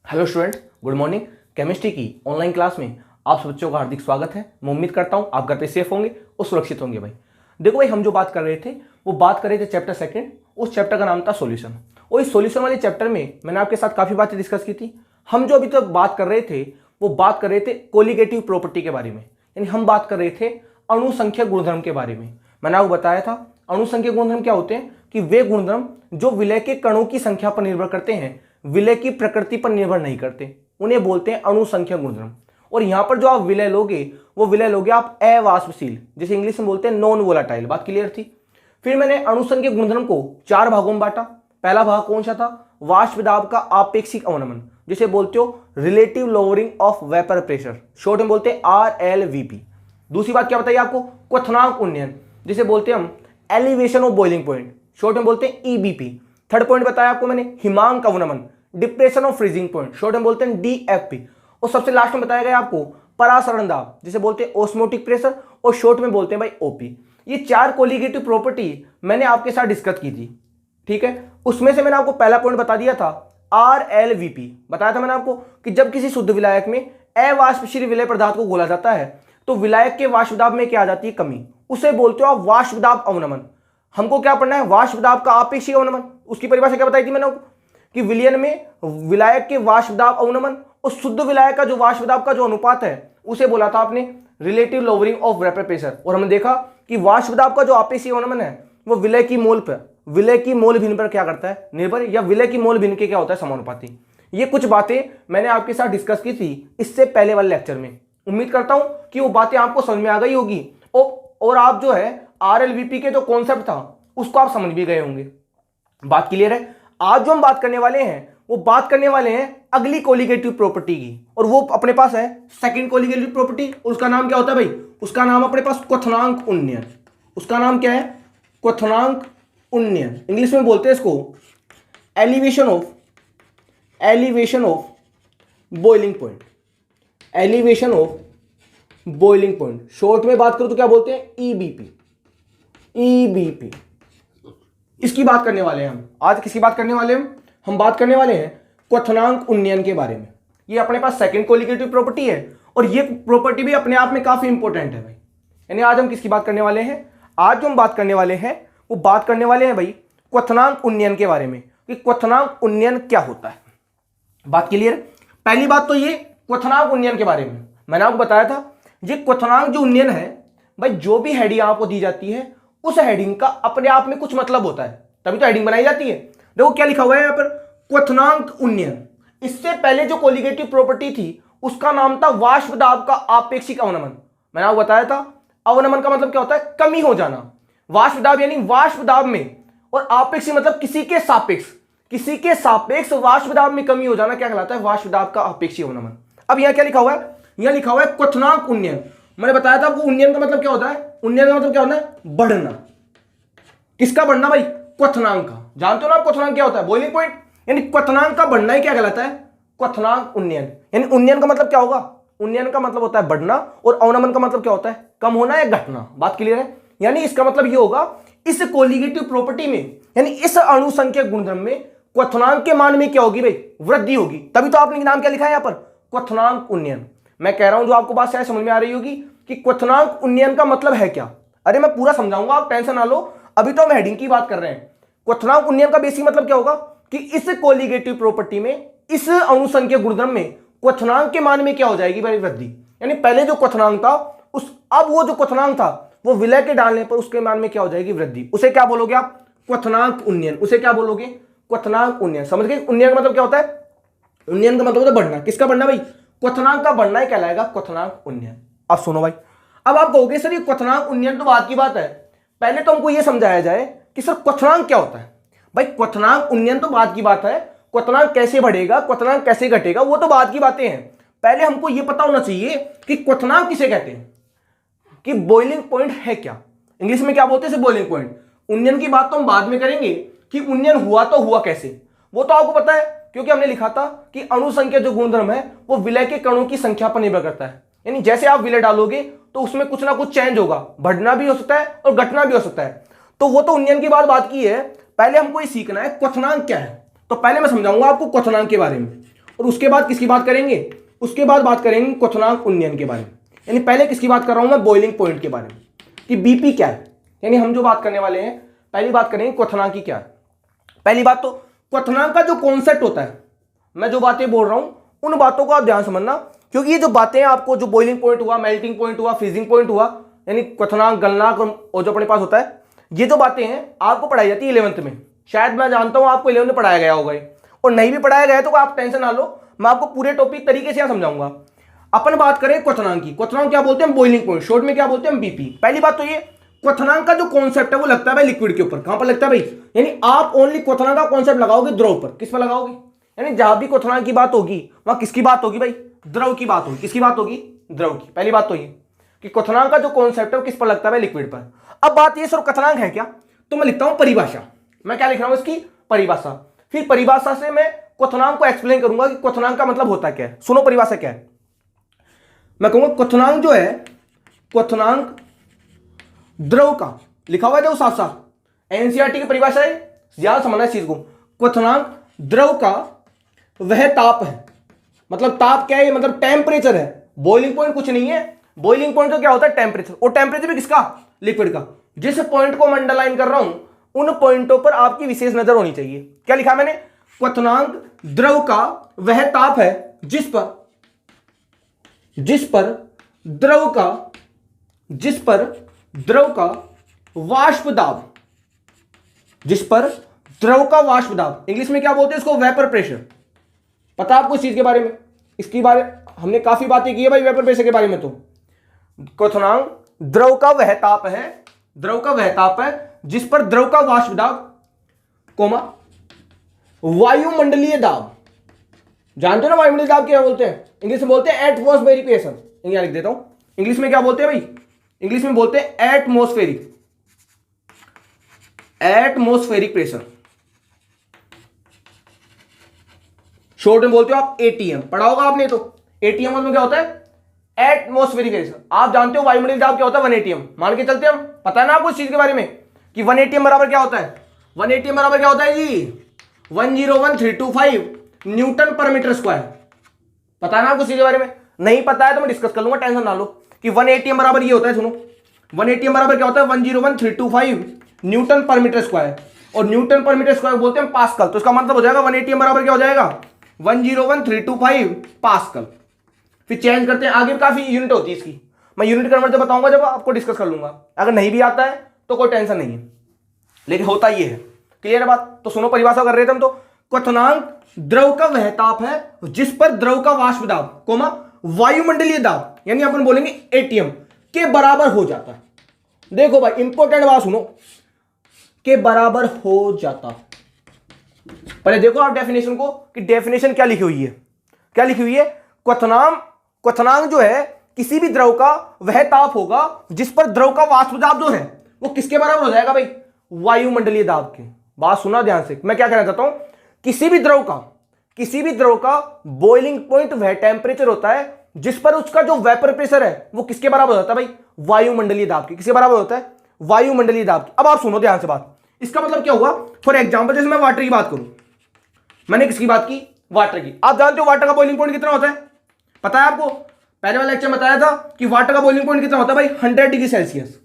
Hello student, good morning. Chemistry की online class में आप सब बच्चों का हार्दिक स्वागत है। मैं उम्मीद करता हूं आप घर पे सेफ होंगे और सुरक्षित होंगे। भाई देखो भाई, हम जो बात कर रहे थे वो बात कर रहे थे चैप्टर सेकंड। उस चैप्टर का नाम था सॉल्यूशन। और इस सॉल्यूशन वाले चैप्टर में मैंने आपके साथ काफ़ी बातें डिस्कस की थी। हम जो अभी तक बात कर रहे थे वो बात कर रहे थे कोलिगेटिव प्रॉपर्टी के बारे में, यानी हम बात कर रहे थे अणुसंख्यक गुणधर्म के बारे में। मैंने आपको बताया था अणुसंख्यक गुणधर्म क्या होते हैं कि वे गुणधर्म जो विलय के कणों की संख्या पर निर्भर करते हैं, विलय की प्रकृति पर निर्भर नहीं करते, उन्हें बोलते हैं अणुसंख्यक गुणधर्म। और यहां पर जो आप विलय लोगे वो विलय लोगे आप अवाष्पशील, जिसे इंग्लिश में बोलते हैं नॉन वोलाटाइल। बात क्लियर थी। फिर मैंने अणुसंख्यक गुणधर्म को 4 भागों में बांटा। पहला भाग कौन सा था? वाष्प दाब का आपेक्षिक अवनमन, जिसे बोलते हो relative lowering of vapour pressure, short में बोलते हैं RLVP। दूसरी बात क्या बताइए आपको? क्वथनांक उन्नयन, जिसे बोलते हैं हम elevation of boiling point, short में बोलते हैं EBP। थर्ड पॉइंट बताया आपको मैंने हिमांक अवनमन, depression of freezing point, short में बोलते हैं DFP। और सबसे लास्ट में बताया गया आपको परासरण दाब, जिसे बोलते हैं ऑस्मोटिक प्रेशर, और शॉर्ट में बोलते हैं भाई OP। ये 4 कोलिगेटिव प्रॉपर्टी मैंने आपके साथ डिस्कस की थी, ठीक है। उसमें से मैंने आपको पहला पॉइंट बता दिया था RLVP। बताया था मैंने आपको कि जब किसी शुद्ध विलायक में अवाष्पशील विलय पदार्थ को घोला जाता है तो विलायक के वाष्प दाब में क्या आ जाती है? कमी। उसे बोलते हो आप वाष्प दाब अवनमन। हमको क्या पढ़ना है? वाष्प दाब का आपेक्षिक अवनमन। उसकी परिभाषा क्या बताई थी मैंने आपको कि विलयन में विलायक के वाष्प दाब अवनमन और शुद्ध विलायक का जो वाष्प दाब का जो अनुपात है उसे बोला था आपने relative lowering of vapour pressure. और हमने देखा कि वाष्प दाब का जो आपेक्षिक अवनमन है वो विलय की मोल पर, विलय की मोल भिन्न पर क्या करता है? निर्भर, या विलय की मोल भिन्न के क्या होता है? समानुपाती। ये कुछ बातें मैंने आपके साथ डिस्कस की थी इससे पहले वाले लेक्चर में। उम्मीद करता हूं कि वो बातें आपको समझ में आ गई होगी और आप जो है RLVP के जो कॉन्सेप्ट था उसको आप समझ भी गए होंगे। बात क्लियर है? आज जो हम बात करने वाले हैं वो बात करने वाले हैं अगली कोलिगेटिव प्रॉपर्टी की, और वो अपने पास है सेकंड कोलिगेटिव प्रॉपर्टी। उसका नाम क्या होता है भाई? उसका नाम अपने पास क्वथनांक उन्नयन। उसका नाम क्या है? क्वथनांक उन्नयन। इंग्लिश में बोलते हैं इसको elevation of boiling point, elevation of boiling point. Short में बात करूं तो क्या बोलते हैं? EBP। इसकी बात करने वाले हैं हम आज। किसकी बात करने वाले हैं हम बात करने वाले हैं क्वथनांक उन्नयन के बारे में। ये अपने पास सेकंड कोलिगेटिव प्रॉपर्टी है और ये प्रॉपर्टी भी अपने आप में काफी इंपॉर्टेंट है भाई। यानी आज हम किसकी बात करने वाले हैं? आज जो हम बात करने वाले हैं वो बात करने वाले हैं भाई क्वथनांक उन्नयन के बारे में, कि क्वथनांक उन्नयन क्या होता है। बात क्लियर? पहली बात तो ये क्वथनांक उन्नयन के बारे में मैंने आपको बताया था, ये क्वथनांक जो उन्नयन है भाई, जो भी हेडिंग आपको दी जाती है उस हेडिंग का अपने आप में कुछ मतलब होता है, तभी तो हेडिंग बनाई जाती है। देखो क्या लिखा हुआ है यहाँ पर, क्वथनांक उन्नयन। इससे पहले जो कोलिगेटिव प्रॉपर्टी थी उसका नाम था वाष्प दाब का आपेक्षिक अवनमन। मैंने आपको बताया था अवनमन का मतलब क्या होता है? कमी हो जाना। वाष्प दाब यानी वाष्प दाब में, और आपेक्षिक मतलब किसी के सापेक्ष, किसी के सापेक्ष वाष्प दाब में कमी हो जाना क्या कहलाता है? वाष्प दाब का आपेक्षिक अवनमन। अब यहां क्या लिखा हुआ है? यहां लिखा हुआ है क्वथनांक उन्नयन। मैंने बताया था आपको उन्नयन का मतलब क्या होता है? उन्नयन का मतलब क्या होता है? बढ़ना। किसका बढ़ना भाई? क्वथनांक का। जानते हो ना आप क्वथनांक क्या होता है? Boiling point. यानी क्वथनांक का बढ़ना ही क्या कहलाता है? क्वथनांक उन्नयन। यानी उन्नयन का मतलब क्या होगा? उन्नयन का मतलब होता है बढ़ना, और अवनमन का मतलब क्या होता है? कम होना या घटना। बात क्लियर है? यानी इसका मतलब ये होगा इस कोलिगेटिव प्रॉपर्टी में, यानी इस अणुसंख्यक गुणधर्म में क्वथनांक के मान में क्या होगी भाई? वृद्धि होगी। तभी तो आपने नाम क्या लिखा है यहां पर? क्वथनांक उन्नयन। मैं कह रहा हूं जो आपको बात शायद समझ में आ रही होगी कि क्वथनांक उन्नयन का मतलब है क्या। अरे मैं पूरा समझाऊंगा, आप टेंशन ना लो, अभी तो हम हेडिंग की बात कर रहे हैं। क्वथनांक उन्नयन का बेसिक मतलब क्या होगा कि इस कोलिगेटिव प्रॉपर्टी में, इस अणुसंख्यक गुणधर्म में क्वथनांक के मान में क्या हो जाएगी भाई? वृद्धि। यानी पहले जो क्वथनांक था अब वो जो क्वथनांक था वो विलय के डालने पर उसके मान में क्या हो जाएगी? वृद्धि। उसे क्या बोलोगे आप? क्वथनांक उन्नयन। उसे क्या बोलोगे? क्वथनांक उन्नयन। समझ गए? उन्नयन का मतलब क्या होता है? उन्नयन का मतलब होता है बढ़ना। किसका बढ़ना भाई? क्वथनांक का बढ़ना ही कहलाएगा क्वथनांक उन्नयन। अब सुनो भाई, अब आप कहोगे सर ये क्वथनांक उन्नयन तो बात की बात है, पहले तो हमको ये समझाया जाए कि सर क्वथनांक क्या होता है। भाई क्वथनांक उन्नयन तो बात की बात है, क्वथनांक कैसे बढ़ेगा, क्वथनांक कैसे घटेगा, वो तो बात की बातें हैं। पहले हमको ये पता होना चाहिए कि क्वथनांक किसे कहते हैं, कि बॉइलिंग पॉइंट है क्या। इंग्लिश में क्या बोलते हैं? Boiling point. उन्नयन की बात तो हम बाद में करेंगे कि उन्नयन हुआ तो हुआ कैसे, वो तो आपको पता है, क्योंकि हमने लिखा था कि अणुसंख्यक जो गुणधर्म है वो विलय के कणों की संख्या पर निर्भर करता है। यानी जैसे आप विलय डालोगे तो उसमें कुछ ना कुछ चेंज होगा, बढ़ना भी हो सकता है और घटना भी हो सकता है। तो वो तो उन्नयन की बात की है। पहले हमको ये सीखना है क्वथनांक क्या है। तो पहले मैं समझाऊंगा आपको क्वथनांक के बारे में। और उसके बाद किसकी बात करेंगे, उसके बाद बात करेंगे क्वथनांक उन्नयन के बारे में। यानी पहले किसकी बात कर रहा हूं मैं, बॉइलिंग पॉइंट के बारे में कि बीपी क्या है। यानी हम जो बात करने वाले हैं, पहली बात करेंगे क्वथनांक की क्या है। पहली बात तो क्वथनांक का जो कॉन्सेप्ट होता है, मैं जो बातें बोल रहा हूं उन बातों को आप ध्यान समझना, क्योंकि ये जो बातें आपको, जो बॉइलिंग पॉइंट हुआ, मेल्टिंग पॉइंट हुआ, फ्रीजिंग पॉइंट हुआ, यानी क्वथनांक, गलनांक और जो अपने पास होता है, ये जो बातें हैं आपको पढ़ाई जाती है 11th में। शायद मैं जानता हूं आपको 11th में पढ़ाया गया होगा, और नहीं भी पढ़ाया गया तो आप टेंशन ना लो, मैं आपको पूरे टॉपिक तरीके से समझाऊंगा। अपन बात करें क्वथनांक की। क्वथनांक क्या बोलते हैं, बॉइलिंग पॉइंट, शॉर्ट में क्या बोलते हैं, बीपी। पहली बात तो ये, क्वथनांक का जो कॉन्सेप्ट है वो लगता है भाई लिक्विड के ऊपर। कहां पर लगता है भाई, यानी आप ओनली क्वथनांक का कॉन्सेप्ट लगाओगे द्रव पर। किस पर लगाओगे, यानी जहां भी क्वथनांक की बात होगी वहां किसकी बात होगी भाई, द्रव की बात होगी। किसकी बात होगी, द्रव की। पहली बात तो ये कि क्वथनांक का जो कॉन्सेप्ट है वो किस पर लगता है भाई, लिक्विड पर। अब बात ये सर क्वथनांक है क्या, तो मैं लिखता हूं परिभाषा। मैं क्या लिख रहा हूं, इसकी परिभाषा। फिर परिभाषा से मैं क्वथनांक को एक्सप्लेन करूंगा कि क्वथनांक का मतलब होता क्या है। सुनो परिभाषा क्या है, मैं कहूंगा क्वथनांक जो है, क्वथनांक द्रव का, लिखा हुआ है जो साफ साफ एनसीईआरटी की परिभाषा है, ज्यादा समझना इस चीज को। क्वथनांक द्रव का वह ताप है, मतलब ताप क्या है, मतलब टेम्परेचर है। बॉइलिंग पॉइंट कुछ नहीं है, बॉइलिंग पॉइंट तो क्या होता है, टेम्परेचर। और टेम्परेचर भी किसका, लिक्विड का। जिस पॉइंट को मैं अंडरलाइन कर रहा हूं उन पॉइंटों पर आपकी विशेष नजर होनी चाहिए। क्या लिखा मैंने, क्वथनांक द्रव का वह ताप है जिस पर द्रव का वाष्प दाब, जिस पर द्रव का वाष्प दाब, इंग्लिश में क्या बोलते हैं इसको, वेपर प्रेशर। पता आपको इस चीज के बारे में, इसकी बारे हमने काफी बातें की है भाई वेपर प्रेशर के बारे में। तो क्वथनांक द्रव का वह ताप है जिस पर द्रव का वाष्प दाब, कोमा वायुमंडलीय दाब। जानते हो ना वायुमंडलीय दाब क्या बोलते हैं, इंग्लिश में बोलते हैं एटमॉस्फेरिक प्रेशर। यहां लिख देता हूं, इंग्लिश में क्या बोलते हैं भाई, इंग्लिश में बोलते हैं एटमॉस्फेरिक प्रेशर। शॉर्ट में बोलते हो आप एटीएम, पढ़ा होगा आपने। तो एटीएम में क्या होता है, एटमॉस्फेरिक प्रेशर। आप जानते हो वायुमंडलीय दाब क्या होता है, 1 एटीएम। मान के चलते हम, पता है ना आपको इस चीज के बारे में कि 1 एटीएम बराबर क्या होता है, 1 एटीएम बराबर क्या होता है जी, 101325 न्यूटन पर मीटर स्क्वायर। पता है ना आपको इस चीज के बारे में, नहीं पता है तो मैं डिस्कस कर लूंगा, टेंशन ना लो। कि 1 एटीएम बराबर ये होता है, सुनो 1 एटीएम बराबर क्या होता है, 101325 न्यूटन पर मीटर स्क्वायर। और न्यूटन पर मीटर स्क्वायर बोलते हैं पास्कल। तो इसका मतलब हो जाएगा 1 एटीएम बराबर क्या हो जाएगा, 101325 पास्कल। फिर चेंज करते हैं, आगे काफी यूनिट होती है इसकी, मैं यूनिट कन्वर्ट जब बताऊंगा जब आपको डिस्कस कर लूंगा। अगर नहीं भी आता है तो कोई टेंशन नहीं है, लेकिन होता ये है। क्लियर है बात। तो सुनो परिभाषा कर रहे थे हम। तो क्वथनांक द्रव का वह ताप है जिस पर द्रव का वाष्प दाब, कोमा वायुमंडलीय दाब, यानी अपन बोलेंगे एटीएम के बराबर हो जाता है। देखो भाई इंपॉर्टेंट बात सुनो, के बराबर हो जाता। पहले देखो आप डेफिनेशन को, कि डेफिनेशन क्या लिखी हुई है, क्या लिखी हुई है, क्वथनांक जो है किसी भी द्रव का वह ताप होगा जिस पर द्रव का वाष्प दाब जो है वो किसके बराबर हो जाएगा भाई, वायुमंडलीय दाब के। बात सुना ध्यान से, मैं क्या कहना चाहता हूं, किसी भी द्रव का बॉइलिंग पॉइंट वह टेम्परेचर होता है जिस पर उसका जो वेपर प्रेशर है वो किसके बराबर होता है भाई, वायुमंडलीय दाब के। किसके बराबर होता है, वायुमंडलीय दाब के। अब आप सुनो ध्यान से बात, इसका मतलब क्या हुआ, फॉर एग्जाम्पल जैसे मैं वाटर की बात करूं, मैंने किसकी बात की, वाटर की। आप जानते हो वाटर का बॉइलिंग पॉइंट कितना होता है, पता है आपको, पहले वाले लेक्चर में बताया था कि वाटर का बॉइलिंग पॉइंट कितना होता है भाई, 100 डिग्री सेल्सियस।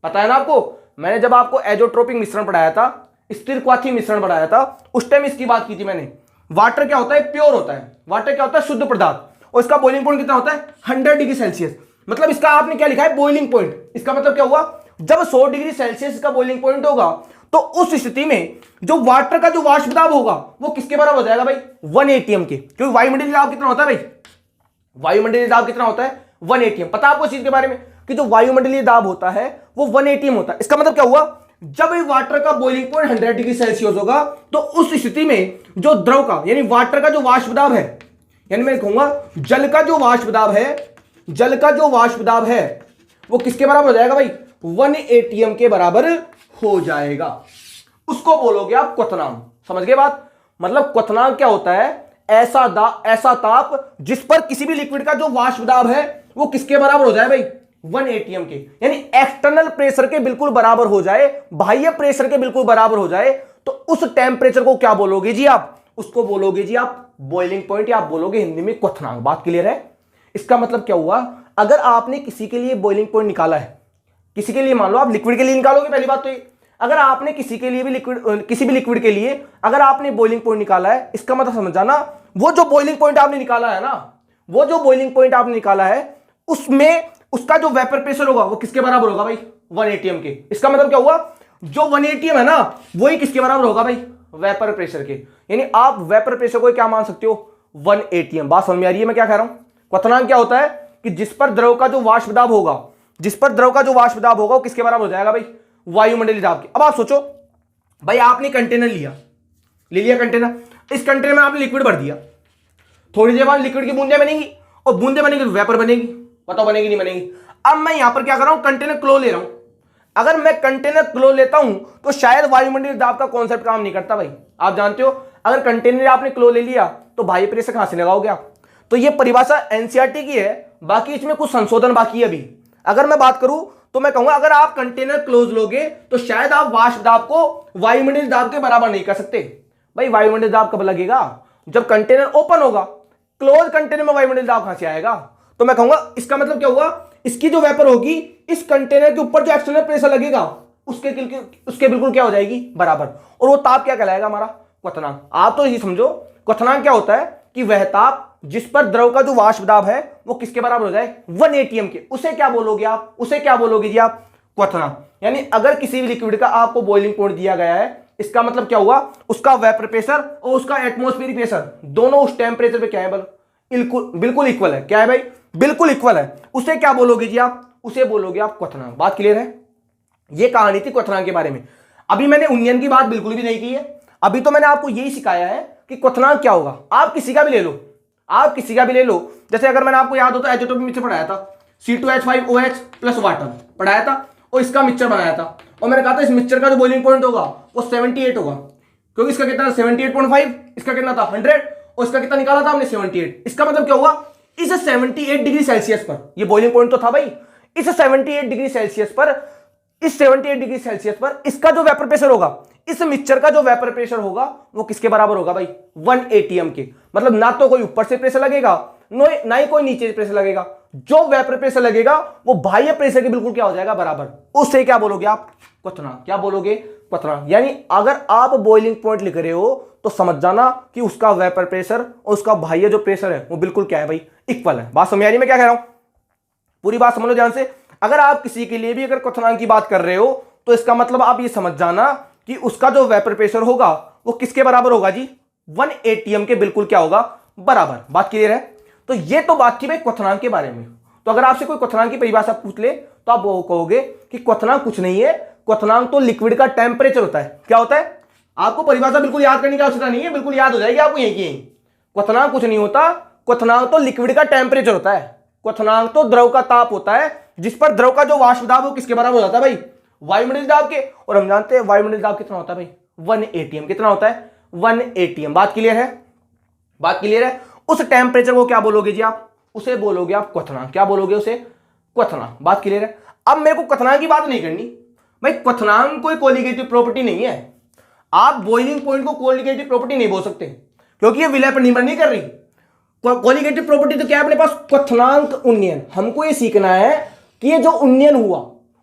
पता है ना आपको, मैंने जब आपको एजोट्रोपिक मिश्रण पढ़ाया था, स्थिर क्वाथी मिश्रण पढ़ाया था, उस टाइम इसकी बात की थी मैंने। वाटर क्या होता है, प्योर होता है, वाटर क्या होता है, शुद्ध पदार्थ, और इसका बॉइलिंग पॉइंट कितना होता है, 100 डिग्री सेल्सियस। मतलब इसका आपने क्या लिखा है, बॉइलिंग पॉइंट। इसका मतलब क्या हुआ, जब 100 डिग्री सेल्सियस का बॉइलिंग पॉइंट होगा तो उस स्थिति में जो वाटर का जो वाष्प दाब होगा वो किसके बराबर हो जाएगा भाई, 1 एटीएम के। क्योंकि वायुमंडलीय दाब कितना होता है भाई, वायुमंडलीय दाब कितना होता है, 1 एटीएम। पता आपको इस चीज के बारे में कि जो वायुमंडलीय दाब होता है वो 1 एटीएम होता है। इसका मतलब क्या हुआ, जब वाटर का बॉइलिंग पॉइंट 100 डिग्री सेल्सियस होगा तो उस स्थिति में जो द्रव का यानी वाटर का जो वाष्प दाब है, यानी मैं कहूंगा जल का जो वाष्प दाब है वो किसके बराबर हो जाएगा भाई, 1 एटीएम के बराबर हो जाएगा। उसको बोलोगे आप क्वथनांक। समझ गए बात, मतलब क्वथनांक क्या होता है, ऐसा ताप जिस पर किसी भी लिक्विड का जो वाष्प दाब है वो किसके बराबर हो जाए भाई, 1 एटीएम के, यानी एक्सटर्नल प्रेशर के बिल्कुल बराबर हो जाए, बाह्य प्रेशर के बिल्कुल बराबर हो जाए, तो उस टेम्परेचर को क्या बोलोगे जी आप, उसको बोलोगे जी आप बॉइलिंग पॉइंट, या आप बोलोगे हिंदी में क्वथनांक। बात क्लियर है? इसका मतलब क्या हुआ, अगर आपने किसी के लिए बॉइलिंग पॉइंट निकाला है, किसी के लिए मान लो आप लिक्विड के लिए निकालोगे, पहली बात तो ये, अगर आपने किसी के लिए भी लिक्विड, किसी भी लिक्विड के लिए अगर आपने बॉइलिंग पॉइंट निकाला है, इसका मतलब समझ जाना वो जो बॉइलिंग पॉइंट आपने निकाला है ना, वो जो बॉइलिंग पॉइंट आपने निकाला है उसमें उसका जो वेपर प्रेशर होगा वो किसके बराबर होगा भाई? 1 atm के। इसका मतलब क्या हुआ, जो 1 atm है ना वही किसके बराबर होगा भाई? वेपर प्रेशर के। यानी आप वेपर प्रेशर को क्या मान सकते हो? 1 atm। बात समझ में आ रही है मैं क्या कह रहा हूं? क्वथनांक क्या होता है कि जिस पर द्रव का जो वाष्प दाब होगा, जिस पर द्रव का जो वाष्प दाब होगा वो किसके बराबर हो जाएगा भाई? वायुमंडलीय दाब के। अब आप सोचो भाई, आपने कंटेनर ले लिया कंटेनर, इस कंटेनर में आपने लिक्विड भर दिया, थोड़ी देर बाद लिक्विड की बूंदें बनेंगी, और बूंदें बनेंगी तो वेपर बनेगी। बताओ बनेगी नहीं बनेगी? अब मैं यहां पर क्या कर रहा हूं, कंटेनर क्लो ले रहा हूं। अगर मैं कंटेनर क्लो लेता हूं तो शायद वायुमंडलीय दाब का कॉन्सेप्ट काम नहीं करता भाई। आप जानते हो अगर कंटेनर आपने क्लो ले लिया तो बाह्य प्रेशर कहां से लगाओगे आप? तो ये परिभाषा एनसीईआरटी की है, बाकी इसमें कुछ संशोधन बाकी है अभी। अगर मैं बात करूं तो मैं कहूंगा अगर आप कंटेनर क्लोज लोगे तो शायद आप वाष्प दाब को वायुमंडलीय दाब के बराबर नहीं कर सकते। भाई वायुमंडलीय दाब कब लगेगा? जब कंटेनर ओपन होगा। क्लोज कंटेनर में वायुमंडलीय दाब कहां से आएगा? तो मैं कहूंगा इसका मतलब क्या हुआ, इसकी जो वेपर होगी इस कंटेनर के ऊपर जो एक्सटर्नल प्रेशर लगेगा उसके बिल्कुल क्या हो जाएगी? बराबर। और वो ताप क्या कहलाएगा? हमारा क्वथनांक। आप तो ये समझो क्वथनांक क्या होता है कि वह ताप जिस पर द्रव का जो वाष्प दाब है वो किसके बराबर हो जाए? 1 atm के। उसे क्या बोलोगे आप? उसे क्या बोलोगे जी आप? क्वथनांक। यानी अगर किसी भी लिक्विड का आपको बॉइलिंग पॉइंट दिया गया है, इसका मतलब क्या हुआ, उसका वेपर प्रेशर और उसका एटमॉस्फेरिक प्रेशर दोनों उस टेम्परेचर पे क्या है? बिल्कुल इक्वल है। क्या है भाई? बिल्कुल इक्वल है। उसे क्या बोलोगे जी आप? उसे बोलोगे आप क्वथनांक। बात क्लियर है? ये कहानी थी क्वथनांक के बारे में। अभी मैंने उन्नयन की बात बिल्कुल भी नहीं की है। अभी तो मैंने आपको यही सिखाया है कि क्वथनांक क्या होगा। आप किसी का भी ले लो, आप किसी का भी ले लो। जैसे अगर मैंने आपको याद हो तो एजोटोपिक मिक्सचर पढ़ाया था, C2H5OH प्लस वाटर पढ़ाया था, और इसका मिक्सचर बनाया था, और मैंने कहा था इस मिक्सचर का जो बॉइलिंग पॉइंट होगा वो 78 होगा, क्योंकि इसका कितना 78.5, इसका कितना था 100, और इसका कितना निकाला था हमने 78। इसका मतलब क्या हुआ, इस 78 डिग्री सेल्सियस पर, ये बॉइलिंग पॉइंट तो था भाई, इस 78 डिग्री सेल्सियस पर, इस 78 डिग्री सेल्सियस पर इसका जो वेपर प्रेशर होगा, इस मिक्सचर का जो वेपर प्रेशर होगा वो किसके बराबर होगा भाई? 1 atm के। मतलब ना तो कोई ऊपर से प्रेशर लगेगा, ना ही कोई नीचे से प्रेशर लगेगा। जो वेपर प्रेशर लगेगा वो बाह्य प्रेशर के बिल्कुल क्या हो जाएगा? बराबर। उससे क्या बोलोगे आप? क्वथनांक। क्या बोलोगे? क्वथनांक। यानी अगर आप बॉइलिंग पॉइंट लिख रहे हो तो समझ जाना कि उसका वेपर प्रेशर और उसका बाह्य जो प्रेशर है वो बिल्कुल क्या है भाई? इक्वल है। बात समझ आ रही है मैं क्या कह रहा हूं? पूरी बात समझ लो ध्यान से। अगर आप किसी के लिए भी अगर क्वथनांक की बात कर रहे हो तो इसका मतलब आप ये समझ जाना कि उसका जो वेपर प्रेशर होगा वो किसके बराबर होगा जी? 1 atm के बिल्कुल क्या होगा? बराबर। बात क्लियर है? तो ये तो बात थी भाई क्वथनांक के बारे में। तो अगर आपसे कोई क्वथनांक की परिभाषा पूछ ले तो आप वो कहोगे कि क्वथनांक कुछ नहीं है, क्वथनांक तो लिक्विड का टेम्परेचर होता है। क्या होता है? आपको परिभाषा बिल्कुल याद करने की आवश्यकता नहीं है, बिल्कुल याद हो जाएगी आपको यही की। क्वथनांक कुछ नहीं होता, क्वथनांक तो लिक्विड का टेम्परेचर होता है। क्वथनांक तो द्रव का ताप होता है जिस पर द्रव का जो वाष्प दाब हो किसके बराबर हो जाता है भाई? वायुमंडलीय दाब के। और हम जानते हैं वायुमंडलीय दाब कितना होता है भाई? 1 atm। कितना होता है? 1 atm। बात क्लियर है? बात क्लियर है? उस टेम्परेचर को क्या बोलोगे जी आप? उसे बोलोगे आप क्वथनांक। क्या बोलोगे उसे? क्वथनांक। बात क्लियर है? अब मेरे को क्वथनांक की बात नहीं करनी भाई, क्वथनांक कोई कोलिगेटिव प्रॉपर्टी नहीं है। आप बॉइलिंग पॉइंट को कोलिगेटिव प्रॉपर्टी नहीं बोल सकते क्योंकि ये विलय पर निर्भर नहीं कर रही। कोलिगेटिव प्रॉपर्टी तो क्या है अपने पास? क्वथनांक उन्नयन। हमको ये सीखना है कि ये जो उन्नयन हुआ,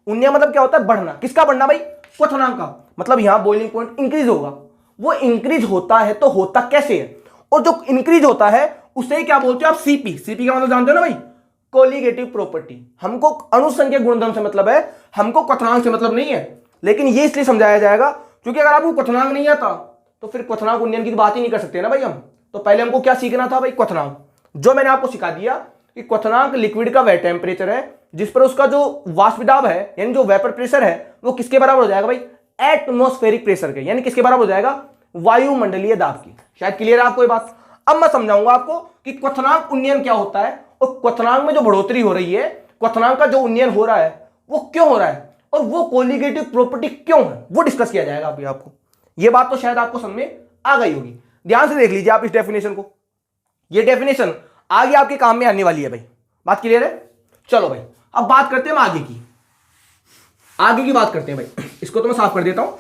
उन्नयन मतलब क्या होता है? बढ़ना। किसका बढ़ना भाई? क्वथनांक का। मतलब यहां बॉइलिंग पॉइंट इंक्रीज होगा। वो इंक्रीज होता है तो होता कैसे है? और जो इंक्रीज होता है उसे क्या बोलते हो आप? सीपी। सीपी का मतलब जानते हो ना भाई? Colligative property. हमको अनुसंख्यक गुणधर्म से मतलब है, हमको क्वथनांक से मतलब नहीं है। लेकिन ये इसलिए समझाया जाएगा क्योंकि अगर आपको क्वथनांक नहीं आता तो फिर क्वथनांक उन्नयन की बात ही नहीं कर सकते ना भाई हम। तो पहले हमको क्या सीखना था भाई? क्वथनांक। जो मैंने आपको सिखा दिया कि क्वथनांक लिक्विड का वह टेम्परेचर है जिस पर उसका जो वाष्प दाब है यानी जो वेपर प्रेशर है वो किसके बराबर हो जाएगा भाई? एटमॉस्फेरिक प्रेशर के। यानी किसके बराबर हो जाएगा? वायुमंडलीय दाब की। शायद क्लियर है आपको ये बात? अब मैं समझाऊंगा आपको कि क्वथनांक उन्नयन क्या होता है और क्वथनांक में जो बढ़ोतरी हो रही है, क्वथनांक का जो उन्नयन हो रहा है वो क्यों हो रहा है और वो कोलिगेटिव प्रॉपर्टी क्यों है, वो डिस्कस किया जाएगा अभी आपको। ये बात तो शायद आपको समझ में आ गई होगी। ध्यान से देख लीजिए आप इस डेफिनेशन को। ये डेफिनेशन आगे आपके काम में आने वाली है भाई। बात क्लियर है? चलो भाई अब बात करते हैं हम आगे की। आगे की बात करते हैं भाई। इसको तो मैं साफ कर देता हूं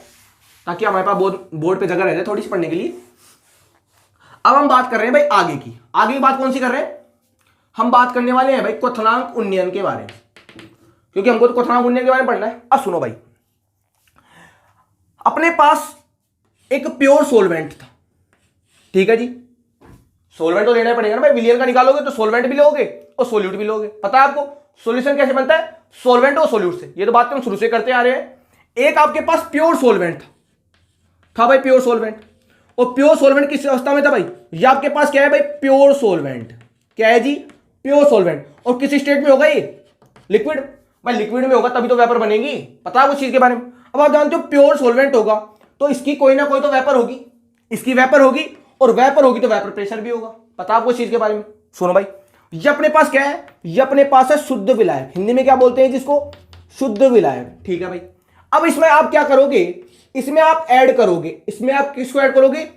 ताकि हमारे पास बोर्ड पे जगह रह जाए थोड़ी सी पढ़ने के लिए। अब हम बात कर रहे हैं भाई आगे की बात कौन सी कर रहे हैं? हम बात करने वाले हैं भाई क्वथनांक उन्नयन के बारे में, क्योंकि हमको तो क्वथनांक उन्नयन के बारे में पढ़ना है। अब सुनो भाई, अपने पास एक प्योर सोलवेंट था, ठीक है जी। सोलवेंट तो लेना पड़ेगा ना भाई, विलियन का निकालोगे तो सोलवेंट भी लोगे और सोल्यूट भी लोगे। पता है आपको सॉल्यूशन कैसे बनता है? सोलवेंट और सोल्यूट से। ये तो बात हम शुरू से करते आ रहे हैं। एक आपके पास प्योर सोलवेंट था भाई, प्योर सोलवेंट। और प्योर सोलवेंट किस अवस्था में था भाई? ये आपके पास क्या है भाई? Pure solvent. क्या है जी? Pure solvent. और किस स्टेट में होगा ये? लिक्विड। भाई लिक्विड में होगा तभी तो वेपर बनेगी। पता है उस चीज के बारे में? अब आप जानते हो प्योर सोलवेंट होगा तो इसकी कोई ना कोई तो वेपर होगी, इसकी वेपर होगी, और वेपर होगी तो वेपर प्रेशर भी होगा। पता है आपको इस चीज के बारे में? सुनो भाई, ये अपने पास क्या है? ये अपने पास है शुद्ध विलायक। हिंदी में क्या बोलते हैं जिसको? शुद्ध विलायक। ठीक है भाई। अब इसमें आप क्या करोगे? इसमें आप ऐड करोगे, इसमें आप किसको ऐड करोगे?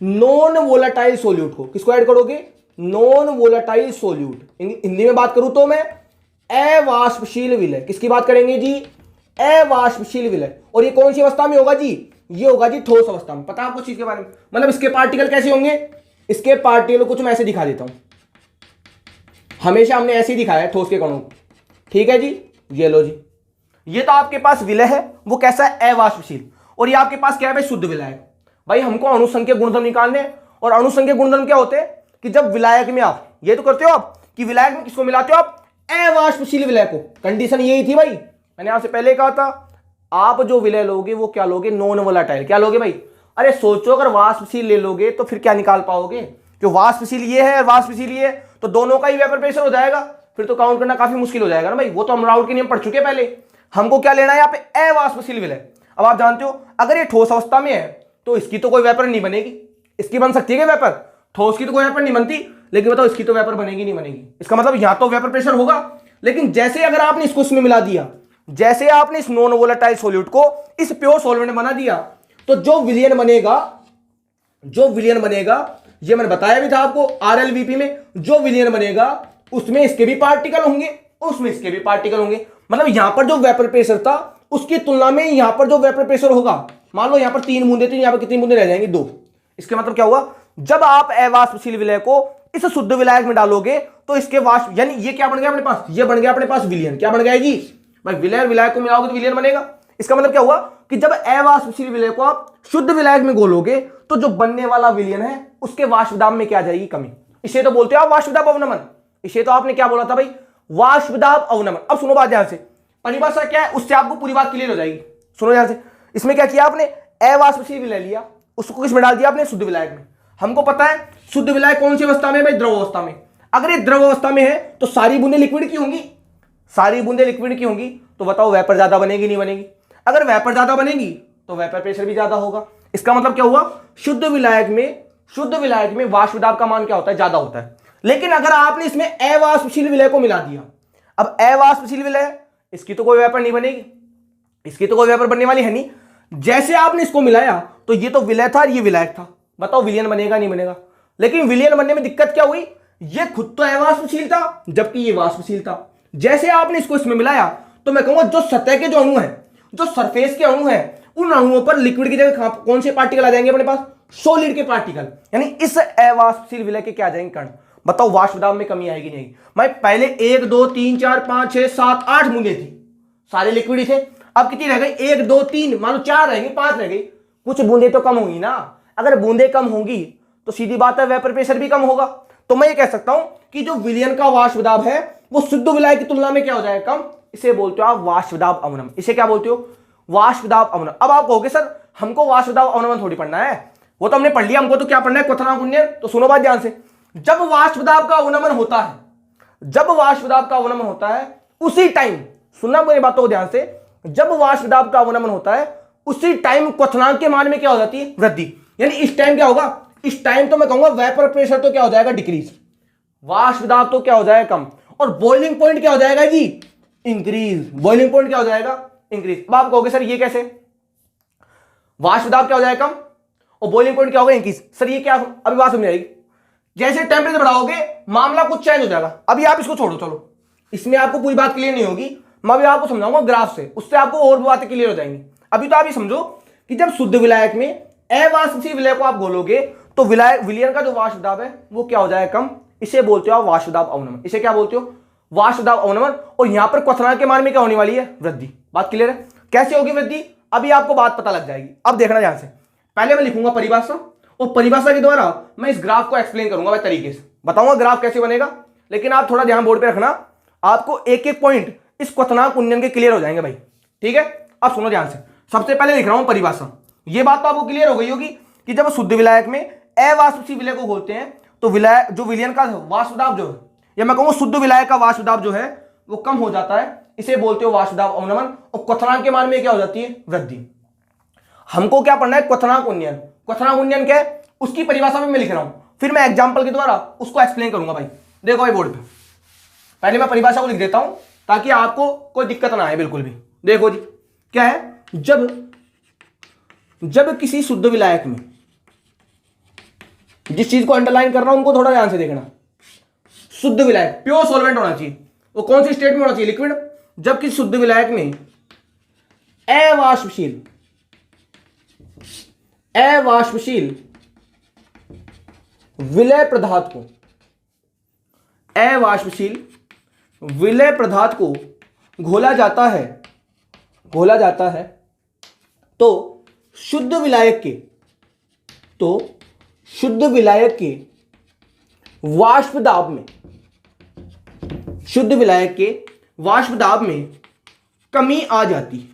नॉन वोलेटाइल सोल्यूट को। किसको ऐड करोगे? Non volatile solute. हिंदी में बात करूं तो मैं अवाष्पशील विलय। किसकी बात करेंगे जी? अवाष्पशील विलय। और ये कौन सी अवस्था में होगा जी? ये होगा जी ठोस अवस्था में। पता है आपको चीज के बारे में? मतलब इसके पार्टिकल कैसे होंगे? इसके पार्टिकल कुछ मैं ऐसे दिखा देता हूं। हमेशा हमने ऐसे ही दिखाया है ठोस के कणों को, ठीक है जी। ये लो जी, ये तो आपके पास विलय है, वो कैसा है? अवाष्पशील। और ये आपके पास क्या है भाई? शुद्ध विलायक। भाई हमको अणुसंख्यक गुणधर्म निकालने हैं, और अणुसंख्यक गुणधर्म क्या होते हैं कि जब विलायक में आप ये तो करते हो आप कि विलायक में किसको मिलाते हो? आप अवाष्पशील विलय को। कंडीशन यही थी भाई, मैंने आपसे पहले कहा था, आप जो विलय लोगे वो क्या लोगे? Non volatile. क्या लोगे भाई? अरे सोचो, अगर वाष्पशील ले लोगे तो फिर क्या निकाल पाओगे? जो वाष्पशील ये है और वाष्पशील ये है तो दोनों का ही वेपर प्रेशर हो जाएगा, फिर तो काउंट करना काफी मुश्किल हो जाएगा ना भाई। वो तो हम राउट के नियम पढ़ चुके हैं पहले। हमको क्या लेना है यहाँ पे? अवाष्पशील विलय। अब आप जानते हो अगर ये ठोस अवस्था में है तो इसकी तो कोई वेपर नहीं बनेगी। इसकी बन सकती है क्या वेपर? ठोस की तो कोई वेपर नहीं बनती, लेकिन बताओ इसकी तो वेपर बनेगी नहीं बनेगी। इसका मतलब यहां तो वेपर प्रेशर होगा, लेकिन जैसे अगर आपने इसको इसमें मिला दिया, जैसे आपने इस नॉन वोलेटाइल सोल्यूट को इस प्योर सॉल्वेंट में बना दिया, तो जो विलियन बनेगा, ये मैंने बताया भी था आपको आरएलवीपी में, जो विलियन बनेगा उसमें इसके भी पार्टिकल होंगे, उसमें इसके भी पार्टिकल होंगे। मतलब यहां पर जो वेपर प्रेशर था उसकी तुलना में यहां पर जो वेपर प्रेशर होगा, मान लो यहां पर 3 बूंदे थी, यहां पर कितनी बूंदे रह जाएंगी? 2। इसके मतलब क्या हुआ? जब आप अवाष्पशील विलय को इस शुद्ध विलायक में डालोगे तो इसके वाष्प, यानी ये क्या बन गया अपने पास? ये बन गया अपने पास विलियन। क्या बन गया जी भाई? विलय और विलायक को मिलाओगे तो विलियन बनेगा। इसका मतलब क्या हुआ कि जब अवाष्पशील विलय को आप शुद्ध विलायक में घोलोगे तो जो बनने वाला विलियन है उसके वाष्प दाब में क्या आ जाएगी? कमी। इसे तो बोलते हो आप वाष्प दाब अवनमन। इसे तो आपने क्या बोला था भाई? वाष्प दाब अवनमन। अब सुनो बात ध्यान से, परिभाषा क्या है उससे आपको पूरी बात क्लियर हो जाएगी। सुनो ध्यान से, इसमें क्या किया आपने? अवाष्पशील विलय लिया, उसको किसमें डाल दिया आपने? शुद्ध विलायक में। हमको पता है शुद्ध विलायक कौन सी अवस्था में भाई? द्रव अवस्था में। अगर ये द्रव अवस्था में है तो सारी बूंदें लिक्विड की होंगी, सारी बूंदें लिक्विड की होंगी, तो बताओ वेपर ज्यादा बनेगी नहीं बनेगी? अगर वेपर ज्यादा बनेगी तो वेपर प्रेशर भी ज्यादा होगा। इसका मतलब क्या हुआ? शुद्ध विलायक में वाष्प दाब का मान क्या होता है? ज्यादा होता है। लेकिन अगर आपने इसमें अवाष्पशील विलय को मिला दिया, अब अवाष्पशील विलय, इसकी तो कोई वेपर नहीं बनेगी, इसकी तो कोई वेपर बनने वाली है नहीं। जैसे आपने इसको मिलाया तो ये तो विलय था और ये विलायक था, बताओ विलियन बनेगा नहीं बनेगा? लेकिन विलियन बनने में दिक्कत क्या हुई? ये खुद तो अवाष्पशील था जबकि ये वाष्पशील था। जैसे आपने इसको इसमें मिलाया तो मैं कहूंगा जो सतह के जो अणु हैं, जो सरफेस के अणु हैं, उन अणुओं पर लिक्विड की जगह कौन से पार्टिकल आ जाएंगे अपने पास? सॉलिड के पार्टिकल। यानी इस अवाष्पशील विलय के क्या आ जाएंगे? कण। बताओ वाष्प दाब में कमी आएगी नहीं आएगी? मैं पहले 1 2 3 4 5 6 7 8 बूंदे थी, सारे लिक्विड ही थे। अब कितनी रह गई? 1 2 3, मान लो 4 रह गई, 5 रह गई, कुछ बूंदे तो कम होंगी ना। अगर बूंदे कम होंगी तो सीधी बात है वेपर प्रेशर भी कम होगा। तो मैं ये कह सकता हूं कि जो विलियन का वाष्प दाब है वो शुद्ध विलायक की तुलना में क्या हो जाएगा? कम। इसे बोलते हो आप वाष्प दाब अवनमन। इसे क्या बोलते हो? वाष्प दाब अवनमन। अब आप कहोगे सर हमको वाष्प दाब अवनमन थोड़ी पढ़ना है, वो तो हमने पढ़ लिया, हमको तो क्या पढ़ना है? क्वथनांक उन्नयन। तो सुनो बात ध्यान से, जब वाष्प दाब का अवनमन होता है, जब वाष्प दाब का अवनमन होता है उसी टाइम, सुनना मेरी बातों को ध्यान से, जब वाष्प दाब का अवनमन होता है उसी टाइम क्वथनांक के मान में क्या हो जाती है? वृद्धि। यानी इस टाइम क्या होगा? इस टाइम तो मैं कहूंगा वेपर प्रेशर तो क्या हो जाएगा? डिक्रीज। वाष्प दाब तो क्या हो जाएगा? कम। और बॉइलिंग पॉइंट क्या हो जाएगा जी? इंक्रीज। बॉइलिंग पॉइंट क्या हो जाएगा? इंक्रीज। अब आप कहोगे सर ये कैसे? वाष्प दाब क्या हो जाएगा? कम और बॉइलिंग पॉइंट क्या होगा? इंक्रीज। सर ये क्या? अभी बात समझ आएगी। जैसे टेंपरेचर बढ़ाओगे मामला कुछ चेंज हो जाएगा। अभी आप इसको छोड़ो, चलो इसमें आपको पूरी बात क्लियर नहीं होगी, मैं अभी आपको समझाऊंगा ग्राफ से, उससे आपको और भी बातें क्लियर हो जाएंगी। अभी तो आप ये समझो कि जब शुद्ध विलायक में अवाष्पशील विलय को आप घोलोगे तो विलयन का जो वाष्प दाब है वो क्या हो जाएगा, कम। इसे बोलते हो आप वाष्प दाब अवनमन। इसे क्या बोलते हो, वाष्प दाब अवनमन। और यहां पर क्वथनांक के मान में क्या होने वाली है, वृद्धि। बात क्लियर है। कैसे होगी वृद्धि, अभी आपको बात पता लग जाएगी। अब देखना ध्यान से, पहले मैं लिखूंगा परिभाषा, और परिभाषा के द्वारा मैं इस ग्राफ को एक्सप्लेन करूंगा भाई तरीके से, बताऊंगा ग्राफ कैसे बनेगा। लेकिन आप थोड़ा ध्यान बोर्ड पे रखना, आपको एक एक पॉइंट इस क्वथनांक उन्नयन के क्लियर हो जाएंगे भाई, ठीक है। अब सुनो ध्यान से, सबसे पहले लिख रहा हूं परिभाषा। ये बात तो आपको क्लियर हो गई होगी कि जब शुद्ध विलायक में अवाष्पशील विलय को घोलते हैं तो विलायक जो विलयन का वाष्प दाब जो है, या मैं कहूंगा शुद्ध विलायक का वाष्प दाब जो है वो कम हो जाता है। इसे बोलते हो वाष्प दाब अवनमन। और क्वथनांक के मान में क्या हो जाती है, वृद्धि। हमको क्या पढ़ना है, क्वथनांक उन्नयन। क्वथनांक उन्नयन क्या है उसकी परिभाषा में मैं लिख रहा हूं, फिर मैं एग्जांपल के द्वारा उसको एक्सप्लेन करूंगा भाई। देखो भाई बोर्ड पे पहले मैं परिभाषा को लिख देता हूं ताकि आपको कोई दिक्कत ना आए बिल्कुल भी। देखो जी क्या है, जब किसी शुद्ध विलायक में, जिस चीज को अंडरलाइन कर रहा हूं उनको थोड़ा ध्यान से देखना, शुद्ध विलायक प्योर सॉल्वेंट होना चाहिए। वो कौन सी स्टेट में होना चाहिए, लिक्विड। जब किसी शुद्ध विलायक में अवाष्पशील विलय पदार्थ को, अवाष्पशील विलय पदार्थ को घोला जाता है तो शुद्ध विलायक के वाष्प दाब में कमी आ जाती है।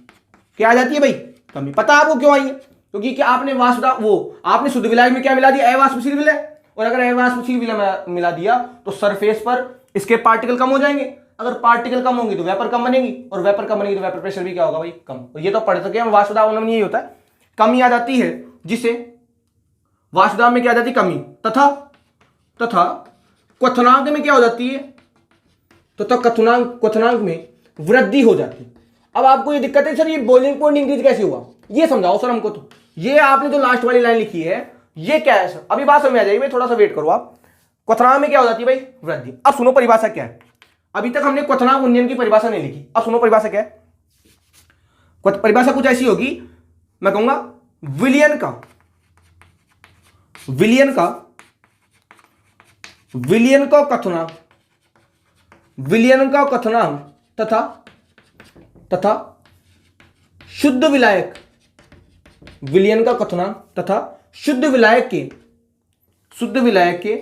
क्या आ जाती है भाई, कमी। पता आपको क्यों आई है, क्योंकि क्या आपने वाष्प दाब आपने शुद्ध विलायक में क्या मिला दिया, अवाष्पशील विलय। और अगर अवाष्पशील विलय मिला दिया तो सरफेस पर इसके पार्टिकल कम हो जाएंगे। अगर पार्टिकल कम होंगे तो वेपर कम बनेगी, और वेपर कम बनेगी तो वेपर प्रेशर भी क्या होगा भाई, कम। और ये तो पढ़ सके हम, वाष्प दाब अवनमन यही होता है, कमी आ जाती है जिसे वाष्प दाब में क्या आ जाती है, कमी। तथा क्वथनांक में क्या हो जाती है, तथा क्वथनांक में वृद्धि हो जाती है। अब आपको ये दिक्कत है सर ये बॉइलिंग पॉइंट इंक्रीज कैसे हुआ, ये समझाओ सर हमको। तो ये आपने जो लास्ट वाली लाइन लिखी है ये क्या है सर, अभी बात समझ आ जाएगी भाई, थोड़ा सा वेट करो आप। क्वथनांक में क्या हो जाती है भाई, वृद्धि। अब सुनो परिभाषा क्या है, अभी तक हमने क्वथनांक उन्नयन की परिभाषा नहीं लिखी। अब सुनो परिभाषा क्या है। परिभाषा कुछ ऐसी होगी, मैं कहूंगा विलयन का क्वथनांक तथा शुद्ध विलायक, विलयन का क्वथनांक तथा शुद्ध विलायक के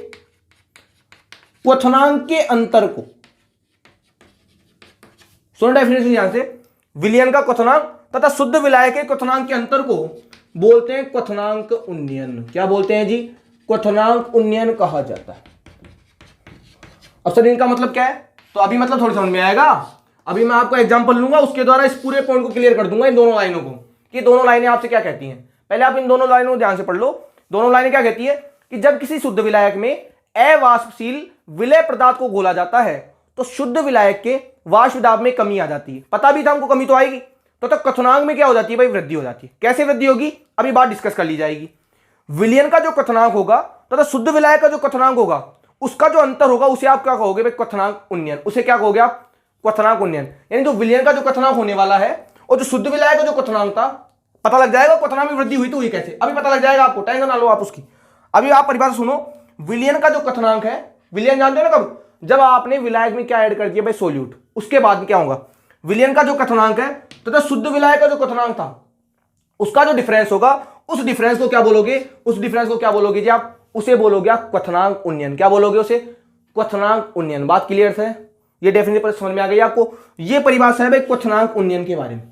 क्वथनांक के अंतर को, सुनो डेफिनेशन ध्यान से, विलयन का क्वथनांक तथा शुद्ध विलायक के क्वथनांक के अंतर को बोलते हैं क्वथनांक उन्नयन। क्या बोलते हैं जी, क्वथनांक उन्नयन कहा जाता है। अब सर इनका मतलब क्या है, तो अभी मतलब थोड़ी समझ में आएगा। अभी मैं आपको एग्जांपल लूंगा, उसके द्वारा इस पूरे पॉइंट को क्लियर कर दूंगा, इन दोनों लाइनों को, कि दोनों लाइनें आपसे क्या कहती हैं। पहले आप इन दोनों लाइनों को ध्यान से पढ़ लो। दोनों लाइनें क्या कहती है कि जब किसी शुद्ध विलायक में अवाष्पशील विलय पदार्थ को घोला जाता है तो शुद्ध विलायक के वाष्प दाब में कमी आ जाती है। पता भी था हमको कमी तो आएगी, तो क्वथनांक में क्या हो जाती है भाई, वृद्धि हो जाती है। कैसे वृद्धि होगी अभी बात डिस्कस कर ली जाएगी। विलयन का जो क्वथनांक होगा तथा शुद्ध विलायक का जो क्वथनांक होगा उसका जो अंतर होगा उसे आप क्या कहोगे भाई, क्वथनांक उन्नयन। उसे क्या कहोगे आप, क्वथनांक उन्नयन। यानी जो विलयन का जो क्वथनांक होने वाला है और जो शुद्ध विलायक का जो क्वथनांक था, पता लग जाएगा क्वथनांक में वृद्धि हुई तो हुई कैसे, अभी पता लग जाएगा आपको, टेंशन ना लो आप उसकी। अभी आप परिभाषा सुनो, विलयन का जो क्वथनांक है, विलयन जानते हो ना, कब, जब आपने विलायक में क्या ऐड कर दिया भाई, सोल्यूट, उसके बाद क्या होगा, विलयन का जो क्वथनांक है तथा शुद्ध विलायक का जो क्वथनांक था उसका जो डिफरेंस होगा, उस डिफरेंस को क्या बोलोगे जी आप, उसे बोलोगे आप क्वथनांक उन्नयन। क्या बोलोगे उसे, क्वथनांक उन्नयन। बात क्लियर है, ये डेफिनेशन समझ में आ गई आपको। ये परिभाषा है भाई क्वथनांक उन्नयन के बारे में।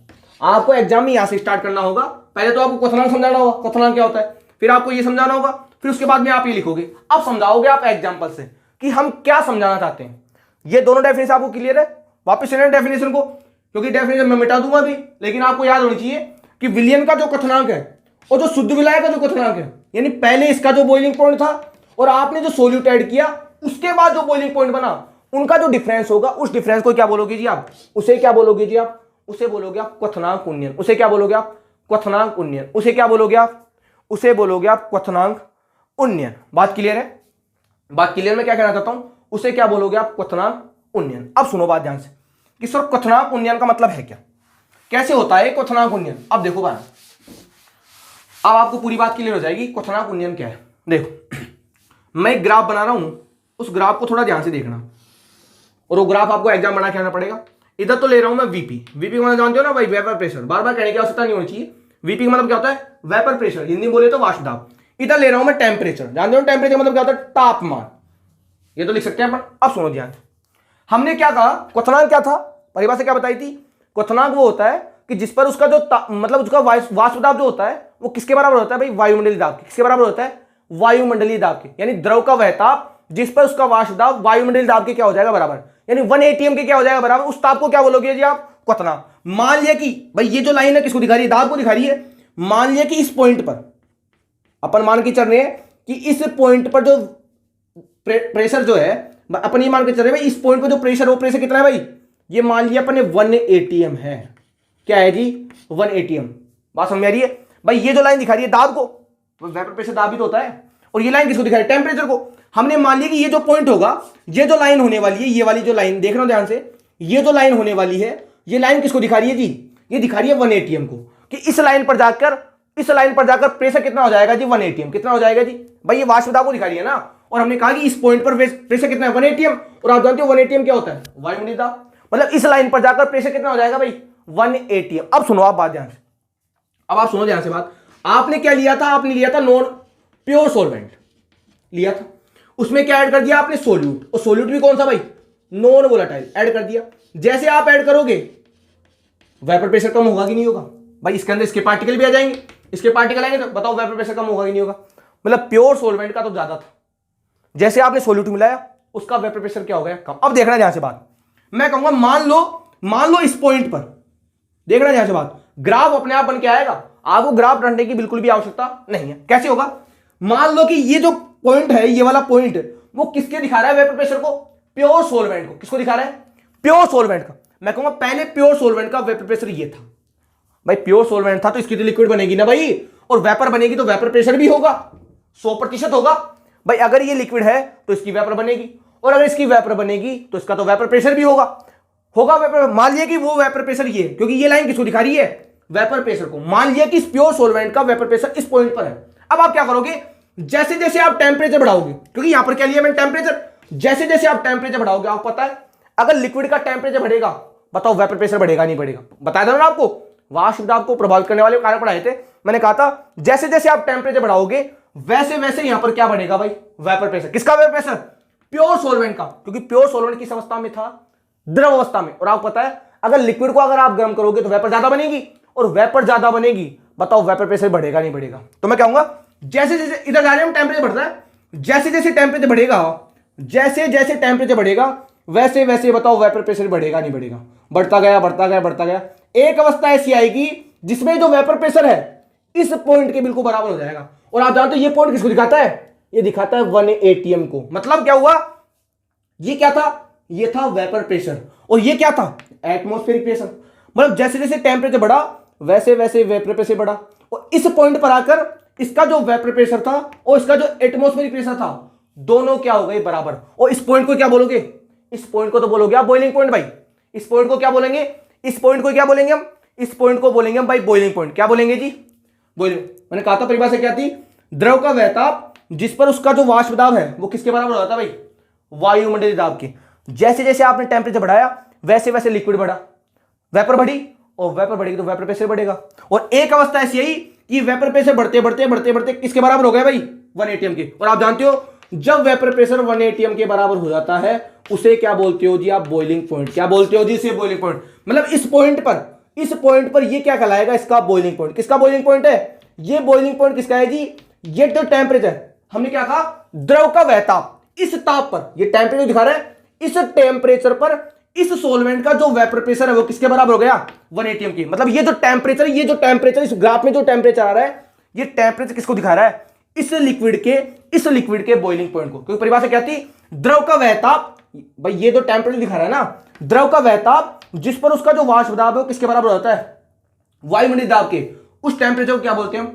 आपको एग्जाम में यहां से स्टार्ट करना होगा। पहले तो आपको क्वथनांक समझाना होगा, क्वथनांक क्या होता है, फिर आपको ये समझाना होगा, फिर उसके बाद में आप ये लिखोगे। अब समझाओगे आप एग्जाम्पल से कि हम क्या समझाना चाहते हैं। ये दोनों डेफिनेशन आपको क्लियर है, वापस से डेफिनेशन को, क्योंकि डेफिनेशन मैं मिटा दूंगा भी, लेकिन आपको याद होनी चाहिए कि विलयन का जो क्वथनांक है और जो शुद्ध विलायक का जो क्वथनांक है, यानी पहले इसका जो बॉइलिंग पॉइंट था और आपने जो सोल्यूट ऐड किया उसके बाद जो बॉइलिंग पॉइंट बना, उनका जो डिफरेंस होगा, उस डिफरेंस को क्या बोलोगे जी आप, उसे क्या बोलोगे जी आप, उसे बोलोगे आप क्वथनांक उन्नयन। उसे क्या बोलोगे आप, क्वथनांक उन्नयन। उसे क्या बोलोगे आप, उसे बोलोगे आप क्वथनांक उन्नयन। बात क्लियर है, बात क्लियर, मैं क्या कहना चाहता हूं, उसे क्या बोलोगे आप, क्वथनांक उन्नयन। अब सुनो बात ध्यान से कि सर क्वथनांक उन्नयन का मतलब है क्या, कैसे होता है क्वथनांक उन्नयन। अब देखो बात, अब आपको पूरी बात क्लियर हो जाएगी क्वथनांक उन्नयन क्या है। देखो मैं एक ग्राफ बना रहा हूं, उस ग्राफ को थोड़ा ध्यान से देखना, और वो ग्राफ आपको एग्जाम बना के आना पड़ेगा। इधर तो ले रहा हूं मैं वीपी, वीपी मतलब जानते हो ना भाई, वेपर प्रेशर, बार बार कहने की आवश्यकता नहीं होनी चाहिए। वीपी का मतलब क्या होता है? वेपर प्रेशर, हिंदी में बोले तो वाष्प दाब। इधर ले रहा हूं मैं टेम्परेचर, जानते हो टेम्परेचर मतलब क्या होता है? तापमान, ये तो लिख सकते हैं अपन। अब सुनो ध्यान से, हमने क्या कहा? क्वथनांक क्या था? परिभाषा क्या बताई थी? क्वथनांक वो होता है कि जिस पर उसका जो मतलब उसका वाष्प दाब जो होता है वो किसके बराबर होता है भाई? वायुमंडलीय दाब के। किसके बराबर होता है? वायुमंडलीय दाब के। यानी द्रव का वह ताप जिस पर उसका वाष्प दाब वायुमंडलीय दाब के क्या हो जाएगा? बराबर। यानी 1 atm के क्या हो जाएगा? बराबर। उस ताप को क्या बोलोगे जी आप? क्वथनांक। मान लिया कि भाई ये जो लाइन है किसको दिखा रही है? दाब को दिखा रही है। मान लिया कि इस पॉइंट पर अपन मान के चल रहे हैं कि इस पॉइंट पर जो प्रेशर जो है, अपन ये मान के चल रहे हैं भाई इस पॉइंट पर जो प्रेशर, वो प्रेशर कितना है भाई? ये मान लिया अपन ने 1 atm है। क्या है जी? 1 atm। बात समझ आ रही है भाई? ये जो लाइन दिखा रही है दाब को, वेपर प्रेशर दाब भी तो होता है, और ये लाइन किसको दिखा रही है? टेम्परेचर को। हमने मान लिया कि ये जो पॉइंट होगा, ये जो लाइन होने वाली है, ये वाली जो लाइन देख रहे हो ध्यान से, ये जो लाइन होने वाली है, ये लाइन किसको दिखा रही है जी? ये दिखा रही है 1 atm को, कि इस लाइन पर जाकर प्रेशर कितना हो जाएगा जी? 1 atm। कितना हो जाएगा जी? भाई ये वाष्प दाब को दिखा रही है ना, और हमने कहा कि इस पॉइंट पर प्रेशर कितना है? 1 atm। और आप जानते हो 1 atm क्या होता है? वायुमंडलीय दाब। मतलब इस लाइन पर जाकर प्रेशर कितना हो जाएगा भाई? 1 atm। अब सुनो आप बात ध्यान से, अब आप सुनो ध्यान से बात। आपने क्या लिया था? आपने लिया था नॉन प्योर सॉल्वेंट लिया था, उसमें क्या ऐड कर दिया आपने? सोल्यूट। और सोल्यूट भी कौन सा भाई? नॉन वोलेटाइल ऐड कर दिया। जैसे आप ऐड करोगे वेपर प्रेशर कम होगा कि नहीं होगा भाई? इसके अंदर इसके पार्टिकल भी आ जाएंगे, इसके पार्टिकल आएंगे, तो बताओ वेपर प्रेशर कम होगा कि नहीं होगा? मतलब प्योर सॉल्वेंट का तो ज्यादा था, जैसे आपने सोल्यूट मिलाया उसका वेपर प्रेशर क्या हो गया? कम। अब देखना ध्यान से बात, मैं कहूंगा मान लो इस पॉइंट पर, देखना ध्यान से बात, ग्राफ अपने आप बन के आएगा, आपको ग्राफ रखने की बिल्कुल भी आवश्यकता नहीं है। कैसे होगा? मान लो कि ये जो पॉइंट है, ये वाला पॉइंट, वो किसके दिखा रहा है वेपर प्रेशर को? प्योर सॉल्वेंट को। किसको दिखा रहा है? प्योर सॉल्वेंट का। मैं कहूंगा पहले प्योर सॉल्वेंट का वेपर प्रेशर ये था भाई, प्योर सॉल्वेंट था तो इसकी तो लिक्विड बनेगी ना भाई, और वेपर बनेगी तो वेपर प्रेशर भी होगा, 100% होगा भाई। अगर ये लिक्विड है तो इसकी वेपर बनेगी, और अगर इसकी वेपर बनेगी तो इसका तो वेपर प्रेशर भी होगा वेपर। मान लिया कि वो वेपर प्रेशर ये, क्योंकि ये लाइन किसको दिखा रही है? वेपर प्रेशर को। मान लिया कि इस प्योर सॉल्वेंट का वेपर प्रेशर इस पॉइंट पर है। अब आप क्या करोगे? जैसे जैसे आप टेम्परेचर बढ़ाओगे, क्योंकि यहां पर क्या लिया मैंने? टेम्परेचर। जैसे जैसे आप टेम्परेचर बढ़ाओगे, आपको पता है अगर लिक्विड का टेम्परेचर बढ़ेगा, बताओ वेपर प्रेशर बढ़ेगा नहीं बढ़ेगा? बताया था ना आपको, वाष्प दाब को प्रभावित करने वाले कारक पढ़ाए थे। मैंने कहा था जैसे जैसे आप टेम्परेचर बढ़ाओगे वैसे वैसे यहां पर क्या बढ़ेगा भाई? Vapour pressure. किसका वेपर प्रेशर? प्योर सॉल्वेंट का, क्योंकि प्योर सॉल्वेंट किस अवस्था में था? द्रव अवस्था में। और आपको पता है अगर लिक्विड को अगर आप गर्म करोगे तो वेपर ज्यादा बनेगी, और वेपर ज्यादा बनेगी, बताओ वेपर प्रेशर बढ़ेगा नहीं बढ़ेगा? तो मैं कहूंगा जैसे जैसे इधर जा रहे हैं हम, टेम्परेचर बढ़ रहा है, जैसे जैसे टेम्परेचर बढ़ेगा, जैसे जैसे टेम्परेचर बढ़ेगा वैसे वैसे बताओ वेपर प्रेशर बढ़ेगा नहीं बढ़ेगा? बढ़ता गया बढ़ता गया बढ़ता गया। एक अवस्था ऐसी आएगी जिसमें जो वेपर प्रेशर है इस पॉइंट के बिल्कुल बराबर हो जाएगा। और आप जानते हो ये पॉइंट किसको दिखाता है? ये दिखाता है 1 atm को। मतलब क्या हुआ? ये क्या था? ये था वेपर प्रेशर, और ये क्या था? Atmospheric pressure. मतलब जैसे जैसे टेम्परेचर बढ़ा वैसे वैसे वेपर प्रेशर बढ़ा, और इस पॉइंट पर आकर इसका जो वेपर प्रेशर था और इसका जो एटमॉस्फेरिक प्रेशर था, दोनों क्या हो गए? बराबर। और इस पॉइंट को क्या बोलोगे? इस पॉइंट को तो बोलोगे आप बॉइलिंग पॉइंट भाई। इस पॉइंट को क्या बोलेंगे? इस पॉइंट को क्या बोलेंगे हम? इस पॉइंट को बोलेंगे हम भाई बॉइलिंग पॉइंट। क्या बोलेंगे जी? बॉइलिंग। मैंने कहा था परिभाषा क्या थी? द्रव का वह ताप जिस पर उसका जो वाष्प दाब है वो किसके बराबर होता है भाई? वायुमंडलीय दाब के। जैसे जैसे आपने टेम्परेचर बढ़ाया वैसे वैसे लिक्विड बढ़ा, वेपर बढ़ी, और वेपर बढ़ेगी तो वेपर प्रेशर बढ़ेगा। और एक अवस्था ऐसी आई कि वेपर प्रेशर बढ़ते बढ़ते बढ़ते बढ़ते किसके बराबर हो गया भाई? 1 atm के। और आप जानते हो जब वेपर प्रेशर 1 atm के बराबर हो जाता है उसे क्या बोलते हो जी आप? Boiling point. क्या बोलते हो जी? इसे बॉइलिंग पॉइंट। मतलब इस पॉइंट पर ये क्या कहलाएगा? इसका बॉइलिंग पॉइंट। किसका बॉइलिंग पॉइंट है? ये बॉइलिंग पॉइंट किसका है जी? ये जो टेम्परेचर हमने क्या कहा? द्रव का वह ताप, इस ताप पर, ये टेम्परेचर दिखा रहा है, इस टेम्परेचर पर इस सॉल्वेंट का जो वेपर प्रेशर है वो किसके बराबर हो गया? 1 atm की। मतलब ये जो टेम्परेचर इस ग्राफ में जो टेम्परेचर आ रहा है, ये टेम्परेचर किसको दिखा रहा है? इस लिक्विड के बॉइलिंग पॉइंट को। क्योंकि परिभाषा क्या थी? द्रव का वह ताप, भाई ये जो टेम्परेचर दिखा रहा है ना, द्रव का वह ताप जिस पर उसका जो वाष्प दाब है वो किसके बराबर होता है? वायुमंडलीय दाब के। उस टेम्परेचर को क्या बोलते हैं?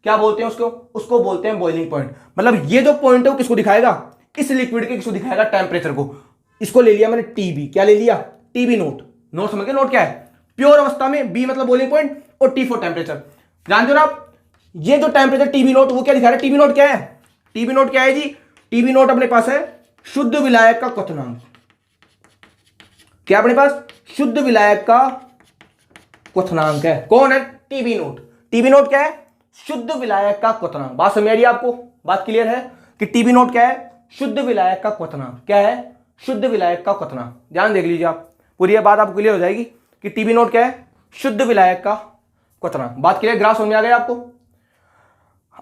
क्या बोलते हैं उसको बोलते हैं बॉइलिंग पॉइंट। मतलब ये जो पॉइंट है वो किसको दिखाएगा? इस लिक्विड के किसको दिखाएगा? टेम्परेचर को। इसको ले लिया मैंने टीबी। क्या ले लिया? टीबी नोट समझ गए? नोट क्या है? प्योर अवस्था में, बी मतलब बॉइलिंग पॉइंट, और टी फॉर टेम्परेचर। जानते हो ना आप, ये जो टेम्परेचर टीबी नोट वो क्या दिखा रहा है? टीबी नोट क्या है? टीबी नोट क्या है जी? टीबी नोट अपने पास है शुद्ध विलायक का क्वथनांक। क्या अपने पास? शुद्ध विलायक का क्वथनांक है। कौन है? TB note. टीबी नोट क्या है? शुद्ध विलायक का क्वथनांक। बात समझ आ रही है आपको? बात क्लियर है कि टीबी नोट क्या है? शुद्ध विलायक का क्वथनांक। क्या है? शुद्ध विलायक का क्वथनांक। ध्यान देख लीजिए आप, पूरी ये बात आपको क्लियर हो जाएगी कि टीबी नोट क्या है? शुद्ध विलायक का क्वथनांक। बात क्लियर? ग्राफ समझ में आ गया आपको?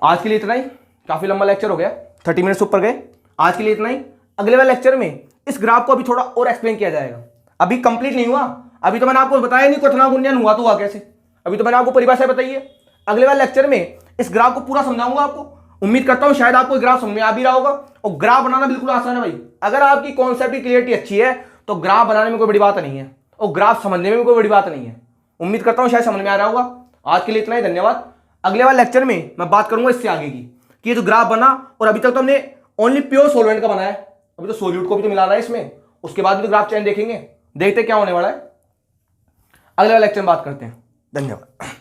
आज के लिए इतना ही, काफी लंबा लेक्चर हो गया, 30 मिनट ऊपर गए। आज के लिए इतना ही। अगले वाले लेक्चर में इस ग्राफ को अभी थोड़ा और एक्सप्लेन किया जाएगा। अभी कंप्लीट नहीं हुआ, अभी तो मैंने आपको बताया नहीं क्वथनांक उन्नयन हुआ तो हुआ कैसे, अभी तो मैंने आपको परिभाषा बताई है। अगले वाले लेक्चर में इस ग्राफ को पूरा समझाऊंगा आपको। उम्मीद करता हूं शायद आपको ग्राफ समझ में आ भी रहा होगा। और ग्राफ बनाना बिल्कुल आसान है भाई। अगर आपकी कॉन्सेप्ट की क्लियरिटी अच्छी है तो ग्राफ बनाने में कोई बड़ी बात नहीं है, और ग्राफ समझने में भी कोई बड़ी बात नहीं है। उम्मीद करता हूं शायद समझ में आ रहा होगा। आज के लिए इतना ही, धन्यवाद। अगले वाले लेक्चर में मैं बात करूंगा इससे आगे की, कि ये जो ग्राफ बना, और अभी तक तो हमने ओनली प्योर सॉल्वेंट का बनाया है, अभी तो सोल्यूट को भी तो मिला रहा है इसमें, उसके बाद भी तो ग्राफ चेन देखेंगे, देखते क्या होने वाला है। अगले वाले लेक्चर में बात करते हैं। धन्यवाद।